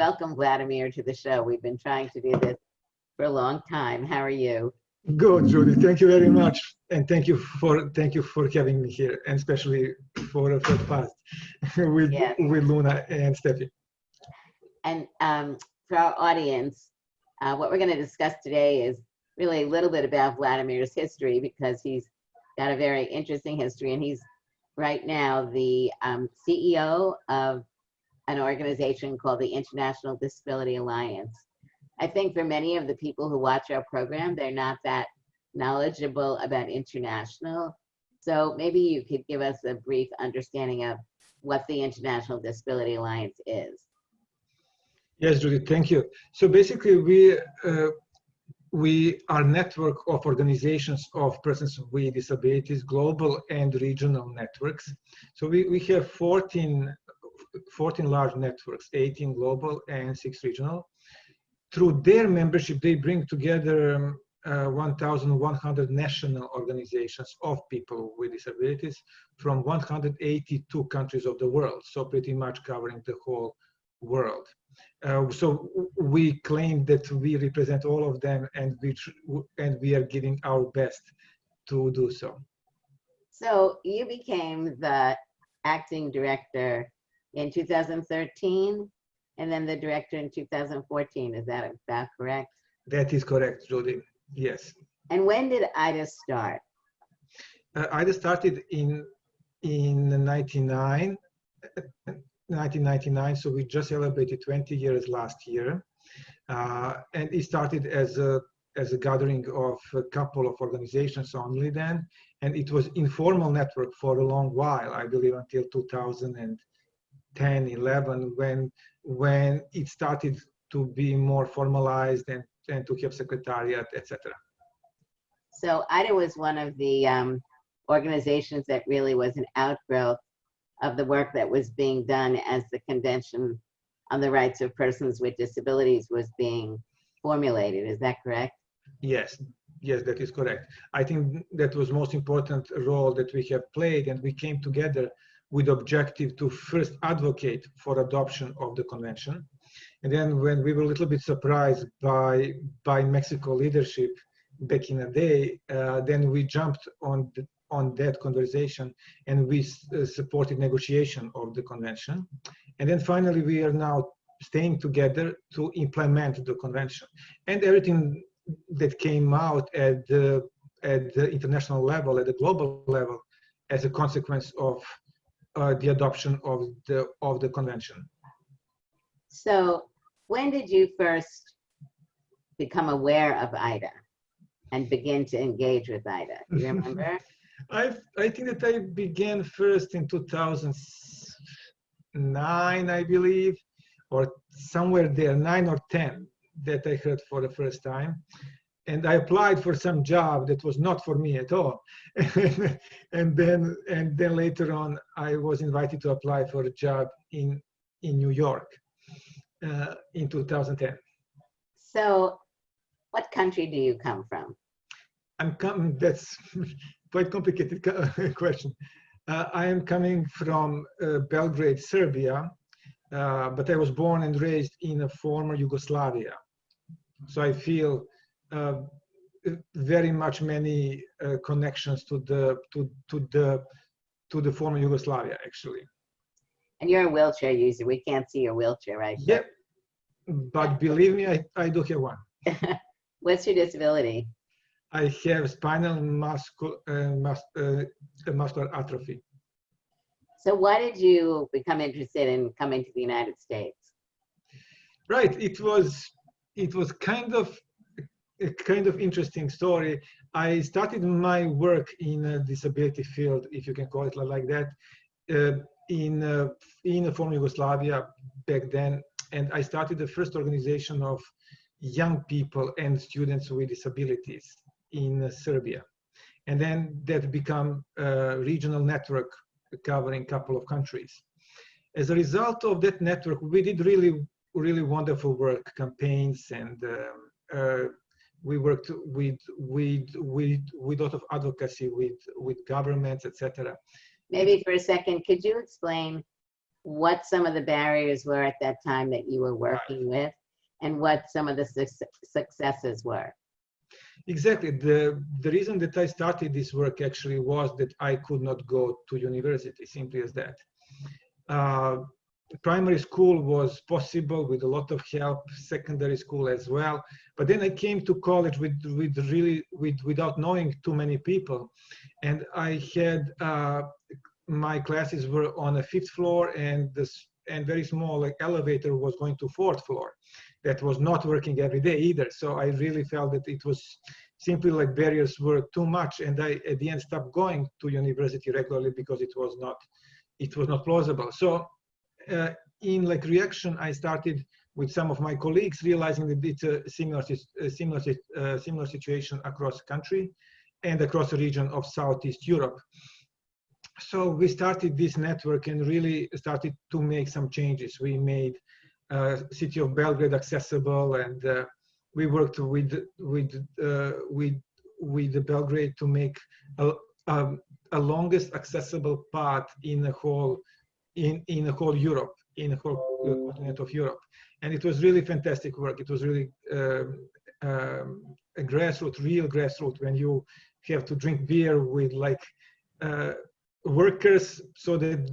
welcome Vladimir to the show. We've been trying to do this for a long time. How are you? Good, Judy. Thank you very much, and thank you for having me here, and especially for past with Luna and Steffi. And for our audience, what we're going to discuss today is really a little bit about Vladimir's history, because he's got a very interesting history, and he's right now the CEO of an organization called the International Disability Alliance. I think for many of the people who watch our program, they're not that knowledgeable about international. So maybe you could give us a brief understanding of what the International Disability Alliance is. Yes, Judy, thank you. So basically, we are a network of organizations of persons with disabilities, global and regional networks. So we have 14 large networks, 18 global and 6 regional. Through their membership, they bring together 1,100 national organizations of people with disabilities from 182 countries of the world, so pretty much covering the whole world. So we claim that we represent all of them, and we are giving our best to do so. So you became the acting director in 2013, and then the director in 2014. Is that about correct? That is correct, Judy. Yes. And when did IDA start? IDA started in 1999, so we just celebrated 20 years last year, and it started as a gathering of a couple of organizations only then, and it was informal network for a long while, I believe until 2010, 11, when it started to be more formalized and to have secretariat, etc. So IDA was one of the organizations that really was an outgrowth of the work that was being done as the Convention on the Rights of Persons with Disabilities was being formulated. Is that correct? Yes, that is correct. I think that was most important role that we have played, and we came together with objective to first advocate for adoption of the convention. And then when we were a little bit surprised by Mexico leadership back in the day, then we jumped on that conversation, and we supported negotiation of the convention. And then finally, we are now staying together to implement the convention. And everything that came out at the international level, at the global level, as a consequence of the adoption of the convention. So when did you first become aware of IDA and begin to engage with IDA? Do you remember? I think that I began first in 2009, I believe, or somewhere there, 9 or 10, that I heard for the first time. And I applied for some job that was not for me at all. and then later on, I was invited to apply for a job in New York in 2010. So what country do you come from? That's quite complicated question. I am coming from Belgrade, Serbia, but I was born and raised in a former Yugoslavia. So I feel very much many connections to the former Yugoslavia, actually. And you're a wheelchair user. We can't see your wheelchair, right? Yep, but believe me, I do have one. What's your disability? I have spinal muscular atrophy. So why did you become interested in coming to the United States? Right, it was kind of a interesting story. I started my work in a disability field, if you can call it like that, in the former Yugoslavia back then, and I started the first organization of young people and students with disabilities in Serbia. And then that became a regional network covering a couple of countries. As a result of that network, we did really wonderful work, campaigns, and we worked with a lot of advocacy with governments, etc. Maybe for a second, could you explain what some of the barriers were at that time that you were working with, and what some of the successes were. Exactly. The reason that I started this work actually was that I could not go to university, simply as that. Primary school was possible with a lot of help, secondary school as well. But then I came to college without knowing too many people. And I had, my classes were on a 5th floor, and very small like elevator was going to 4th floor. That was not working every day either. So I really felt that it was simply like barriers were too much. And I, at the end, stopped going to university regularly because it was not plausible. So in like reaction, I started with some of my colleagues, realizing that it's a similar situation across the country and across the region of Southeast Europe. So we started this network and really started to make some changes. We made city of Belgrade accessible, and we worked with the Belgrade to make a longest accessible path in the whole Europe, in the whole continent of Europe. And it was really fantastic work. It was really a real grassroots, when you have to drink beer with like workers so that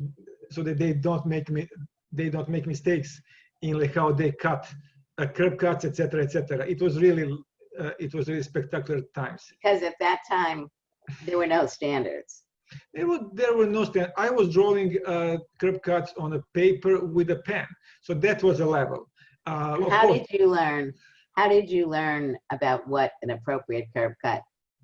they don't make mistakes in like how they cut curb cuts, etc., etc. It was really spectacular times. Because at that time there were no standards. There were no standards. I was drawing curb cuts on a paper with a pen, so that was a level. How did you learn? How did you learn about what an appropriate curb cut,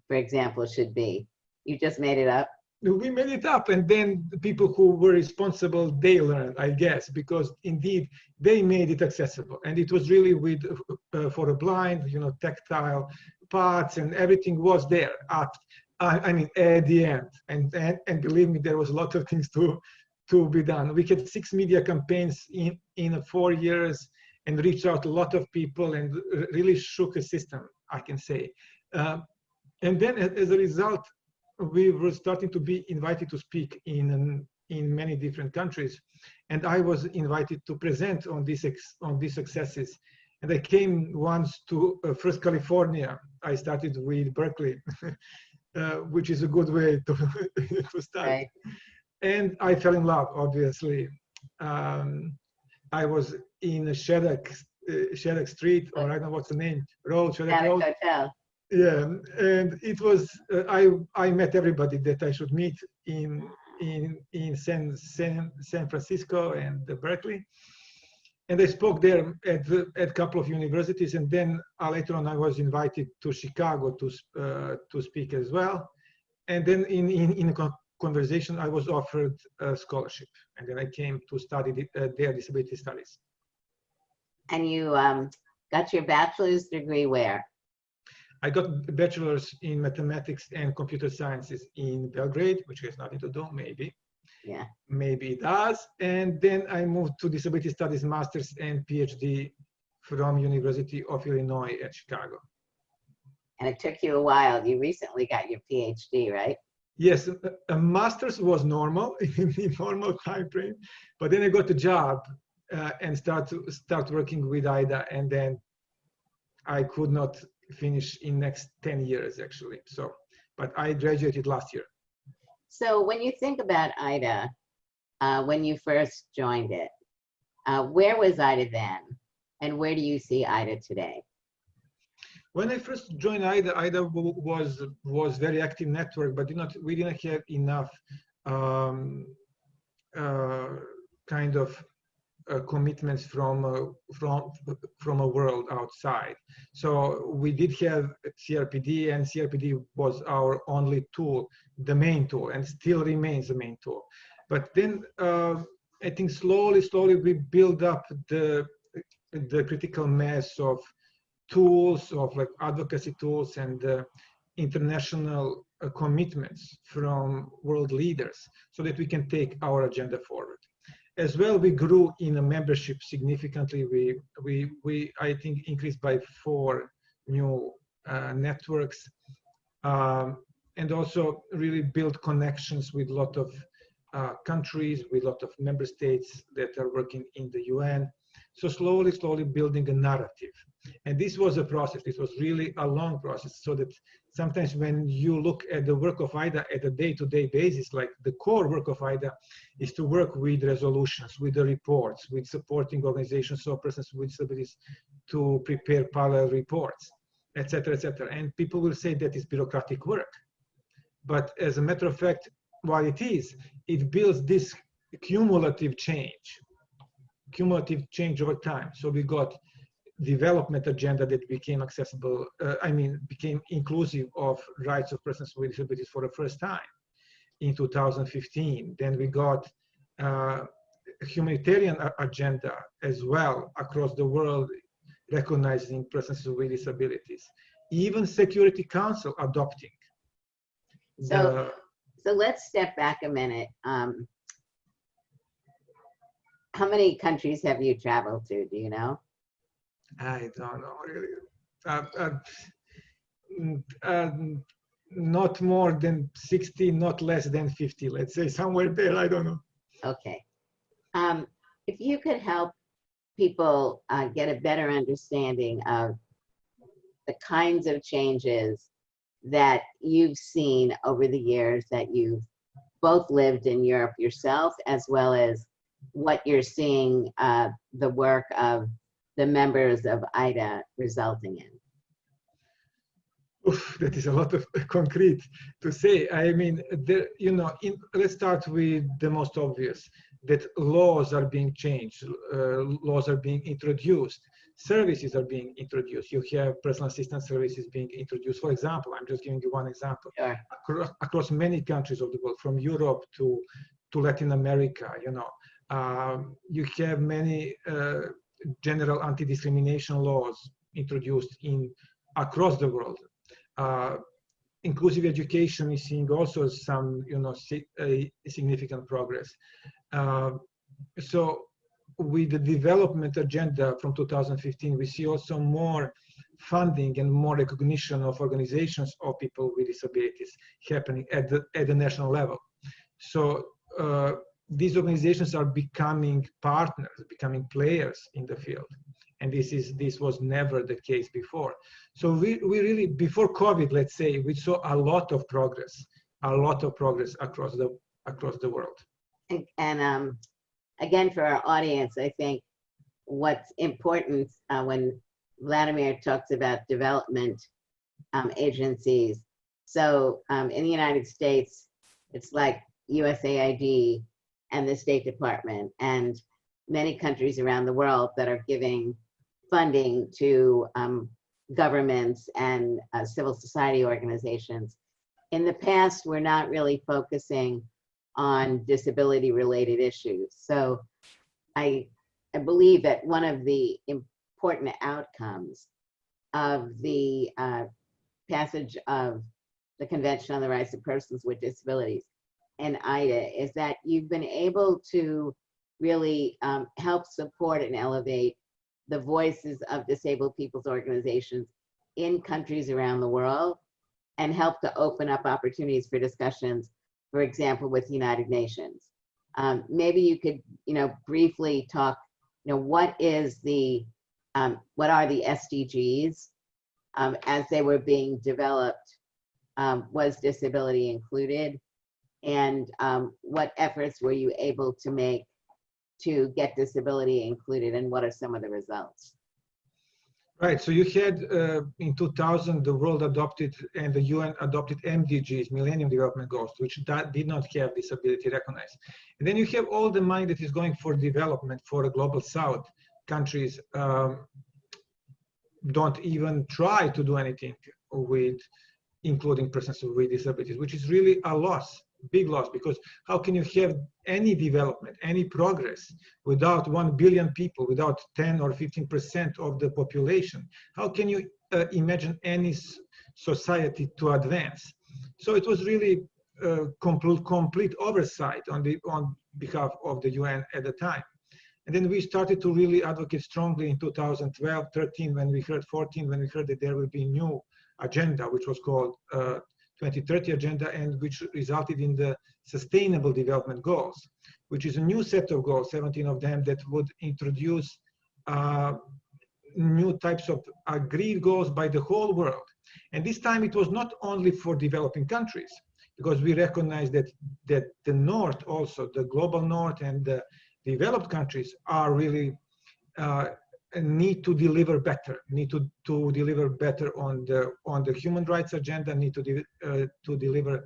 for example, should be? You just made it up? We made it up, and then the people who were responsible, they learned, I guess, because indeed they made it accessible, and it was really with for a blind, tactile parts, and everything was there at the end. And believe me, there was a lot of things to be done. We had 6 media campaigns in 4 years, and reached out a lot of people, and really shook a system, I can say. And then as a result, we were starting to be invited to speak in many different countries, and I was invited to present on these successes. And I came once to first California. I started with Berkeley, which is a good way to start. Right. And I fell in love, obviously. I was in Shattuck Street, or I don't know what's the name, Shattuck Road. Hotel. Yeah, and it was I met everybody that I should meet in San Francisco and Berkeley, and I spoke there at a couple of universities, and then later on I was invited to Chicago to speak as well, and then in a conversation I was offered a scholarship, and then I came to study their disability studies. And you got your bachelor's degree where? I got a bachelor's in mathematics and computer sciences in Belgrade, which has nothing to do, maybe. Yeah. Maybe it does. And then I moved to disability studies master's and PhD from University of Illinois at Chicago. And it took you a while. You recently got your PhD, right? Yes, a master's was normal, in the normal time frame. But then I got a job and start working with IDA, and then I could not finish in next 10 years actually. So, but I graduated last year. So when you think about IDA, when you first joined it, where was IDA then? And where do you see IDA today? When I first joined IDA was very active network, but we didn't have enough kind of commitments from a world outside. So we did have CRPD, and CRPD was our only tool, the main tool, and still remains the main tool. But then I think slowly we build up the critical mass of tools, of like advocacy tools and international commitments from world leaders, so that we can take our agenda forward. As well, we grew in a membership significantly. We I think increased by 4 new networks, and also really built connections with a lot of countries, with a lot of member states that are working in the UN. So slowly, slowly building a narrative. And this was a process. This was really a long process, so that sometimes when you look at the work of IDA at a day-to-day basis, like the core work of IDA is to work with resolutions, with the reports, with supporting organizations or persons with disabilities to prepare parallel reports, etc., etc. And people will say that is bureaucratic work. But as a matter of fact, what it is, it builds this cumulative change over time. So we got development agenda that became accessible, became inclusive of rights of persons with disabilities for the first time in 2015. Then we got a humanitarian agenda as well across the world, recognizing persons with disabilities. Even Security Council adopting. So let's step back a minute. How many countries have you traveled to? Do you know? I don't know really. Not more than 60, not less than 50. Let's say somewhere there. I don't know. Okay. If you could help people get a better understanding of the kinds of changes that you've seen over the years, that you've both lived in Europe yourself, as well as what you're seeing the work of the members of IDA resulting in. Oof, that is a lot of concrete to say. I mean, let's start with the most obvious, that laws are being changed, laws are being introduced, services are being introduced. You have personal assistance services being introduced. For example, I'm just giving you one example. Sure. Across many countries of the world, from Europe to Latin America, you have many general anti-discrimination laws introduced across the world. Inclusive education is seeing also some, significant progress. So with the development agenda from 2015, we see also more funding and more recognition of organizations of people with disabilities happening at the national level. So these organizations are becoming partners, becoming players in the field. And this was never the case before. So we really, before COVID, let's say, we saw a lot of progress across the world. And again, for our audience, I think what's important when Vladimir talks about development agencies. So in the United States, it's like USAID and the State Department and many countries around the world that are giving funding to governments and civil society organizations. In the past, we're not really focusing on disability-related issues. So I believe that one of the important outcomes of the passage of the Convention on the Rights of Persons with Disabilities and IDA is that you've been able to really help support and elevate the voices of disabled people's organizations in countries around the world and help to open up opportunities for discussions, for example, with the United Nations. Maybe you could, briefly talk, what are the SDGs as they were being developed? Was disability included? And what efforts were you able to make to get disability included, and what are some of the results? Right, so you had in 2000, the world adopted and the UN adopted MDGs, Millennium Development Goals, which did not have disability recognized. And then you have all the money that is going for development for the Global South. Countries don't even try to do anything with including persons with disabilities, which is really a loss. Big loss, because how can you have any development, any progress without 1 billion people, without 10 or 15% of the population? How can you imagine any society to advance? So it was really complete oversight on behalf of the UN at the time. And then we started to really advocate strongly in 2012, 13, when we heard 14, when we heard that there will be new agenda, which was called 2030 agenda, and which resulted in the Sustainable Development Goals, which is a new set of goals, 17 of them, that would introduce new types of agreed goals by the whole world. And this time it was not only for developing countries, because we recognize that the North also, the global North and the developed countries are really need to deliver better, need to deliver better on the human rights agenda, need to deliver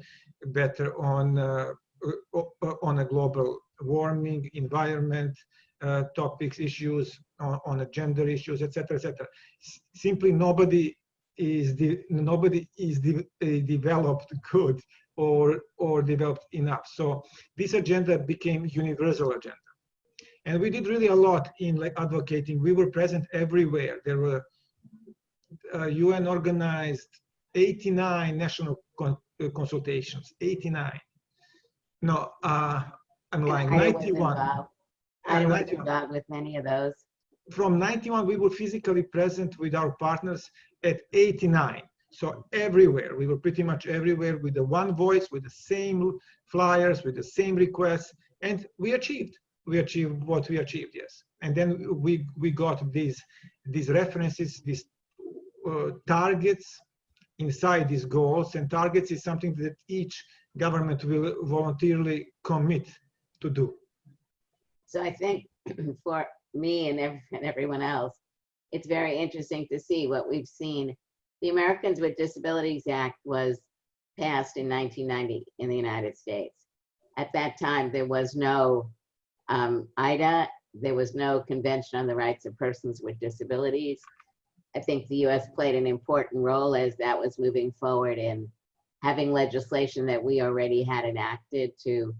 better on a global warming, environment topics, issues, on gender issues, etc., etc. Simply nobody is developed good or developed enough. So this agenda became universal agenda. And we did really a lot in like advocating. We were present everywhere. There were UN organized 89 national consultations, 89. No, I'm lying, 91. I was involved with many of those. From 91, we were physically present with our partners at 89. So everywhere, we were pretty much everywhere with the one voice, with the same flyers, with the same requests, and we achieved what we achieved, yes. And then we got these references, these targets inside these goals, and targets is something that each government will voluntarily commit to do. So I think for me and everyone else, it's very interesting to see what we've seen. The Americans with Disabilities Act was passed in 1990 in the United States. At that time, there was no IDA, there was no Convention on the Rights of Persons with Disabilities. I think the US played an important role as that was moving forward in having legislation that we already had enacted to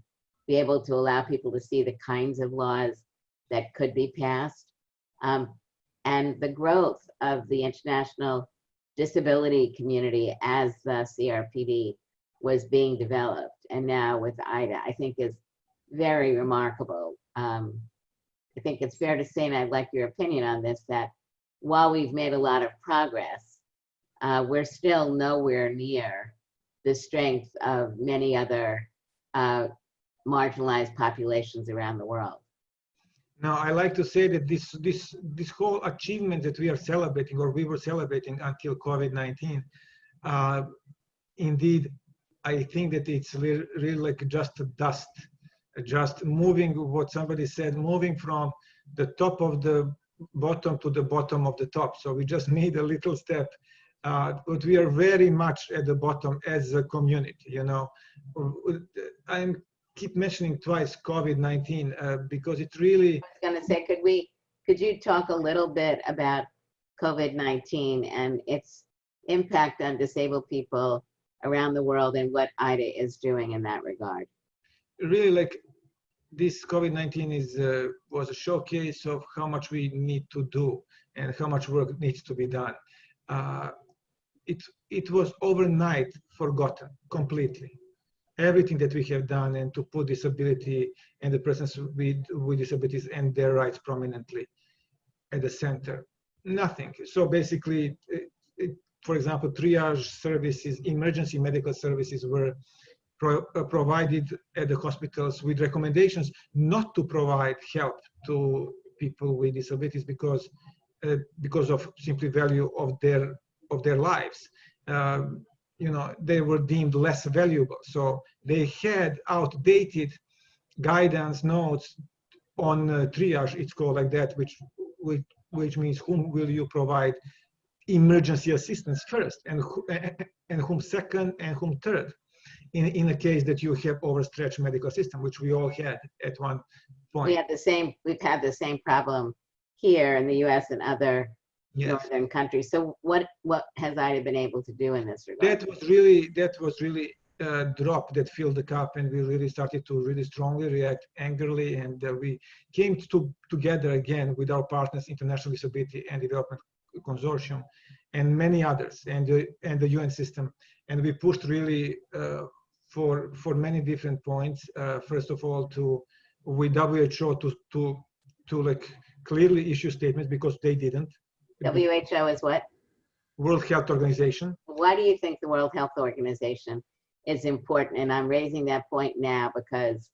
be able to allow people to see the kinds of laws that could be passed. And the growth of the international disability community as the CRPD was being developed, and now with IDA, I think is very remarkable. I think it's fair to say, and I'd like your opinion on this, that while we've made a lot of progress, we're still nowhere near the strength of many other marginalized populations around the world. Now, I like to say that this whole achievement that we are celebrating, or we were celebrating until COVID-19, indeed, I think that it's really like just dust, just moving, what somebody said, moving from the top of the bottom to the bottom of the top. So we just made a little step, but we are very much at the bottom as a community, you know. I keep mentioning twice COVID-19 because it really... I was going to say, could you talk a little bit about COVID-19 and its impact on disabled people around the world and what IDA is doing in that regard? Really, like, this COVID-19 was a showcase of how much we need to do and how much work needs to be done. It was overnight forgotten completely. Everything that we have done, and to put disability and the persons with disabilities and their rights prominently at the center. Nothing. So basically, for example, triage services, emergency medical services were provided at the hospitals with recommendations not to provide help to people with disabilities because of simply value of their lives. You know, they were deemed less valuable. So they had outdated guidance notes on triage, it's called like that, which means whom will you provide emergency assistance first, and whom second, and whom third, in a case that you have overstretched medical system, which we all had at one point. We've had the same problem here in the US and other northern countries. So what has IDA been able to do in this regard? That was really a drop that filled the cup, and we really started to really strongly react angrily, and we came together again with our partners, International Disability and Development Consortium, and many others, and the UN system, and we pushed really for many different points. First of all, with WHO to like clearly issue statements, because they didn't. WHO is what? World Health Organization. Why do you think the World Health Organization is important. And I'm raising that point now because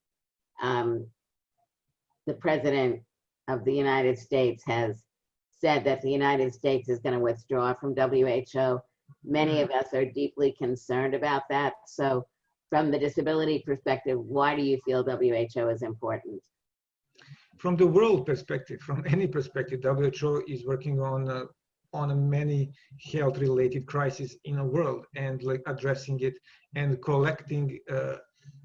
the President of the United States has said that the United States is going to withdraw from WHO. Many of us are deeply concerned about that. So from the disability perspective, why do you feel WHO is important? From the world perspective, from any perspective, WHO is working on many health-related crises in the world and like addressing it and collecting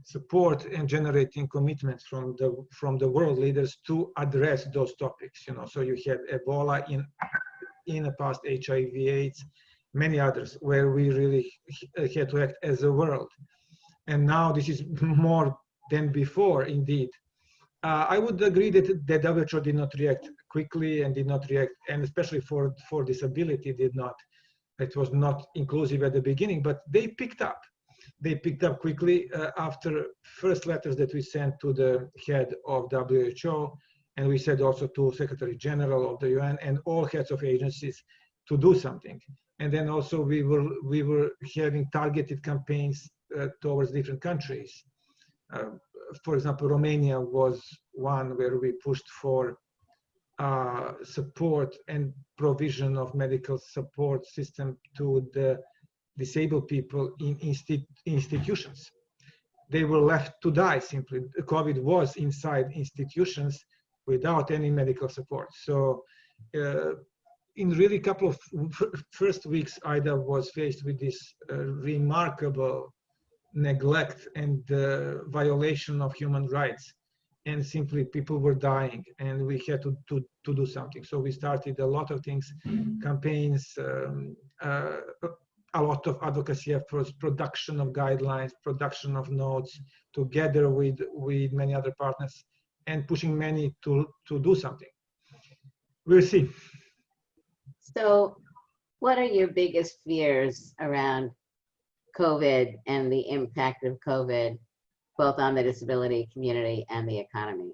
support and generating commitments from the world leaders to address those topics. You know, so you had Ebola in the past, HIV/AIDS, many others, where we really had to act as a world. And now this is more than before, indeed. I would agree that WHO did not react quickly and did not react, and especially for disability, did not. It was not inclusive at the beginning, but they picked up. They picked up quickly after first letters that we sent to the head of WHO, and we said also to Secretary General of the UN and all heads of agencies to do something. And then also we were having targeted campaigns towards different countries. For example, Romania was one where we pushed for support and provision of medical support system to the disabled people in institutions. They were left to die simply. COVID was inside institutions without any medical support. So in really couple of first weeks, IDA was faced with this remarkable neglect and violation of human rights, and simply people were dying, and we had to do something. So we started a lot of things, campaigns, a lot of advocacy efforts, production of guidelines, production of notes, together with many other partners, and pushing many to do something. We'll see. So what are your biggest fears around COVID and the impact of COVID, both on the disability community and the economy?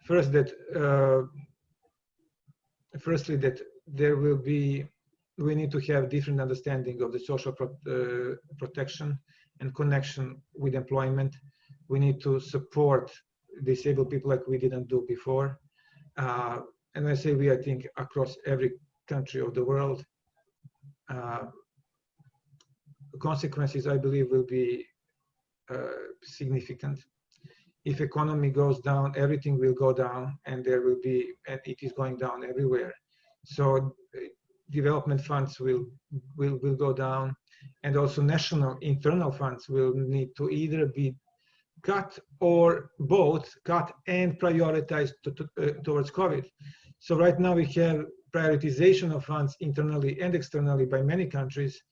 Firstly, that there will be, we need to have different understanding of the social protection and connection with employment. We need to support disabled people like we didn't do before. And I say we, I think across every country of the world. Consequences, I believe, will be significant. If economy goes down, everything will go down, and there will be, and it is going down everywhere. So development funds will go down, and also national internal funds will need to either be cut or both cut and prioritized towards COVID. So right now we have prioritization of funds internally and externally by many countries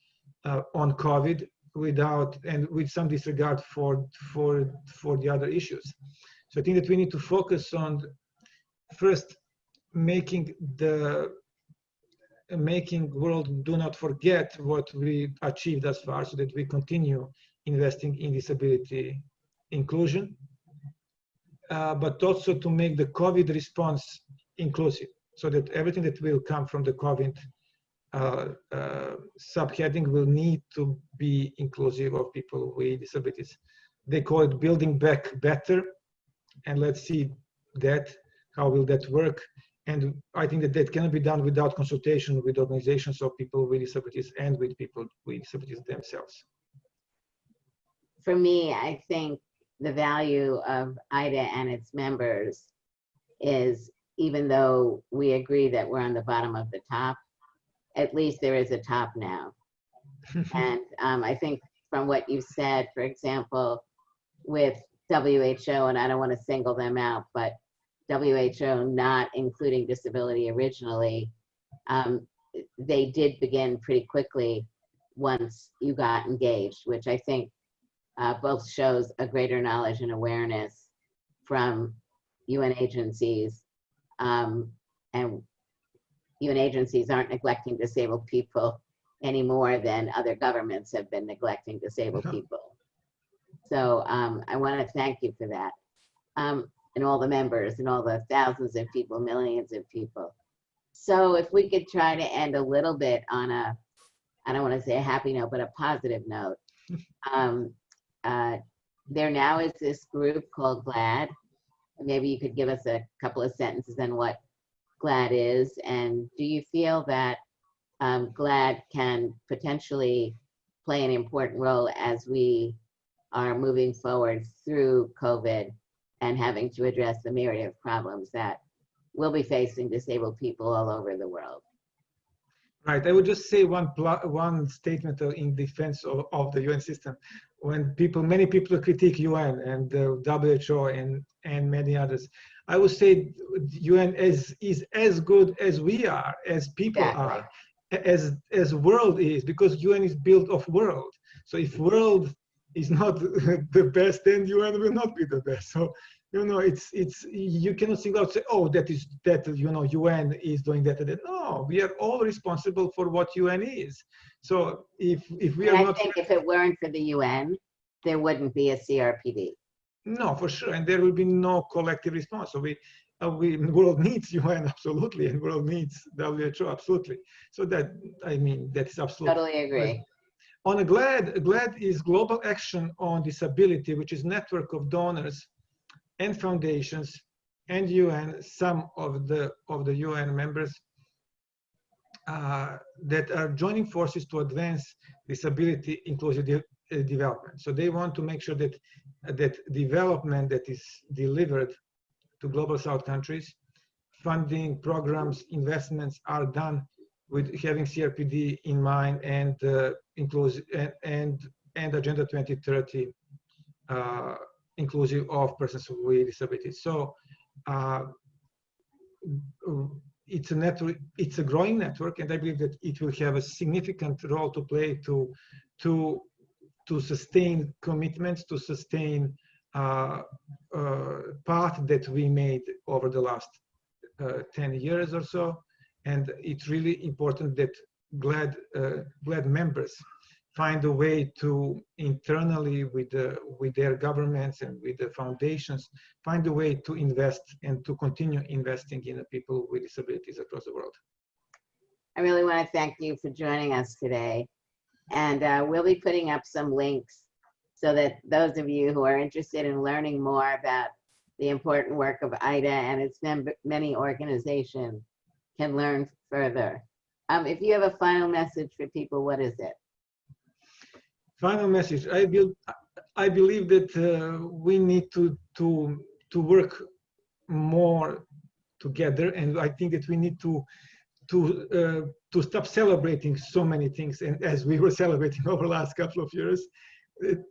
on COVID, with some disregard for the other issues. So I think that we need to focus on first making world do not forget what we achieved thus far, so that we continue investing in disability inclusion, but also to make the COVID response inclusive, so that everything that will come from the COVID subheading will need to be inclusive of people with disabilities. They call it building back better, and let's see how will that work. And I think that cannot be done without consultation with organizations of people with disabilities and with people with disabilities themselves. For me, I think the value of IDA and its members is, even though we agree that we're on the bottom of the top, at least there is a top now. And I think from what you said, for example, with WHO, and I don't want to single them out, but WHO not including disability originally, they did begin pretty quickly once you got engaged, which I think both shows a greater knowledge and awareness from UN agencies, and UN agencies aren't neglecting disabled people any more than other governments have been neglecting disabled people. So I want to thank you for that, and all the members and all the thousands of people, millions of people. So if we could try to end a little bit on a I don't want to say a happy note, but a positive note. Um, there now is this group called GLAD. Maybe you could give us a couple of sentences on what GLAD is, and do you feel that GLAD can potentially play an important role as we are moving forward through COVID and having to address the myriad of problems that will be facing disabled people all over the world? Right. I would just say one statement in defense of the UN system. When many people critique UN and the WHO and many others, I would say UN is as good as we are, as people are, as world is, because UN is built of world. So if world is not the best, then UN will not be the best. So it's you cannot single out, say, oh, that UN is doing that and that. No, we are all responsible for what UN is. So if we are not, I think if it weren't for the UN, there wouldn't be a CRPD. No, for sure, and there will be no collective response. So the world needs UN absolutely, and world needs WHO absolutely. So that is absolutely. Totally agree. Right. On a GLAD is Global Action on Disability, which is a network of donors and foundations and UN, some of the UN members that are joining forces to advance disability inclusive development. So they want to make sure that development that is delivered to global South countries, funding programs, investments are done with having CRPD in mind and inclusive and Agenda 2030 inclusive of persons with disabilities. So it's a network, it's a growing network, and I believe that it will have a significant role to play to sustain commitments, to sustain path that we made over the last 10 years or so. And it's really important that GLAD members find a way to internally with their governments and with the foundations, find a way to invest and to continue investing in the people with disabilities across the world. I really want to thank you for joining us today. And we'll be putting up some links so that those of you who are interested in learning more about the important work of IDA and its many organizations can learn further. If you have a final message for people, what is it? Final message. I believe that we need to work more together, and I think that we need to stop celebrating so many things, and as we were celebrating over the last couple of years.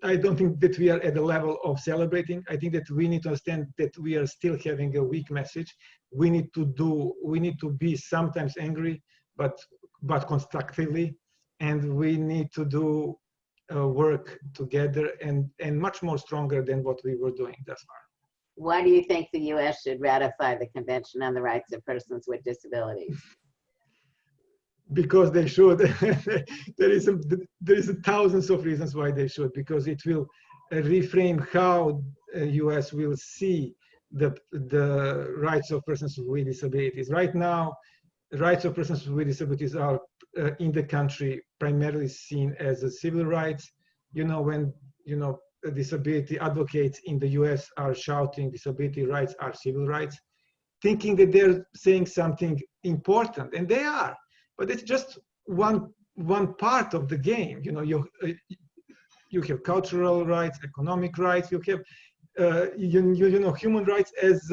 I don't think that we are at the level of celebrating. I think that we need to understand that we are still having a weak message. We need to be sometimes angry, but constructively, and we need to do work together and much more stronger than what we were doing thus far. Why do you think the U.S. should ratify the Convention on the Rights of Persons with Disabilities? Because they should. there is thousands of reasons why they should. Because it will reframe how U.S. will see the rights of persons with disabilities. Right now, the rights of persons with disabilities are in the country primarily seen as a civil rights. When disability advocates in the U.S. are shouting disability rights are civil rights, thinking that they're saying something important, and they are. But it's just one part of the game. You have cultural rights, economic rights. You have human rights as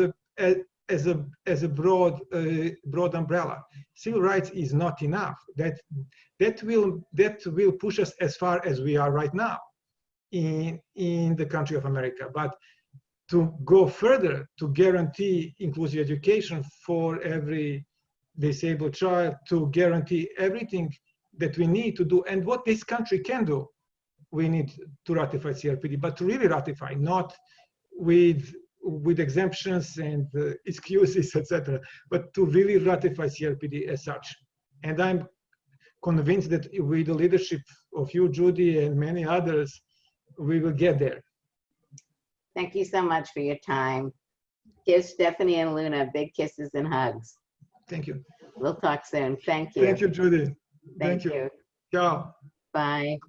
a broad umbrella. Civil rights is not enough. That will push us as far as we are right now in the country of America. But to go further, to guarantee inclusive education for every disabled child, to guarantee everything that we need to do and what this country can do, we need to ratify CRPD, but to really ratify, not with exemptions and excuses, etc., but to really ratify CRPD as such. And I'm convinced that with the leadership of you, Judy, and many others, we will get there. Thank you so much for your time. Give Stephanie and Luna big kisses and hugs. Thank you. We'll talk soon. Thank you. Thank you, Judy. Thank you. Ciao. Bye.